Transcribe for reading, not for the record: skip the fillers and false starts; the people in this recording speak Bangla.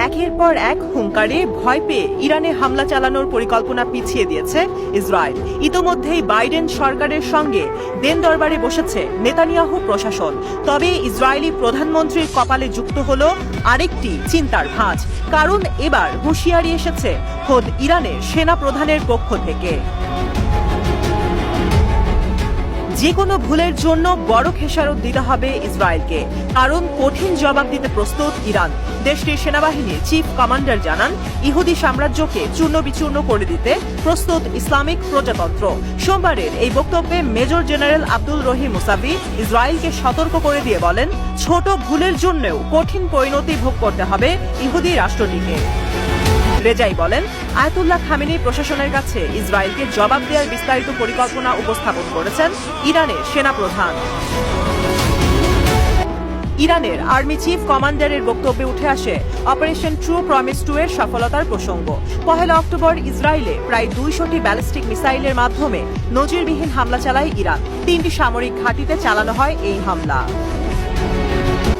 একের পর এক হুঙ্কারে ভয় পেয়ে ইরানে হামলা চালানোর পরিকল্পনা পিছিয়ে দিয়েছে ইসরায়েল। ইতোমধ্যেই বাইডেন সরকারের সঙ্গে দেন দরবারে বসেছে নেতানিয়াহু প্রশাসন। তবে ইসরায়েলি প্রধানমন্ত্রীর কপালে যুক্ত হল আরেকটি চিন্তার ভাঁজ, কারণ এবার হুঁশিয়ারি এসেছে খোদ ইরানের সেনা প্রধানের পক্ষ থেকে। যে কোনো ভুলের জন্য বড় খেসারত দিতে হবে ইসরায়েলকে, কারণ কঠিন জবাব দিতে প্রস্তুত ইরান। দেশটির সেনাবাহিনীর চিফ কমান্ডার জানান, ইহুদি সাম্রাজ্যকে চূর্ণ বিচূর্ণ করে দিতে প্রস্তুত ইসলামিক প্রজাতন্ত্র। সোমবারের এই বক্তব্যে মেজর জেনারেল আব্দুল রহিম মুসাভি ইসরায়েলকে সতর্ক করে দিয়ে বলেন, ছোট ভুলের জন্যও কঠিন পরিণতি ভোগ করতে হবে ইহুদি রাষ্ট্রটিকে। রেজাই বলেন, আয়াতুল্লাহ খামেনি প্রশাসনের কাছে ইসরায়েলকে জবাব দেওয়ার বিস্তারিত পরিকল্পনা উপস্থাপন করেছেন ইরানের সেনাপ্রধান। ইরানের আর্মি চিফ কমান্ডারের বক্তব্যে উঠে আসে অপারেশন ট্রু প্রমিস 2 এর সফলতার প্রসঙ্গ। 1 অক্টোবর ইসরায়েলে প্রায় 200টি ব্যালিস্টিক মিসাইলের মাধ্যমে নজিরবিহীন হামলা চালায় ইরান। 3টি সামরিক ঘাঁটিতে চালানো হয় এই হামলা।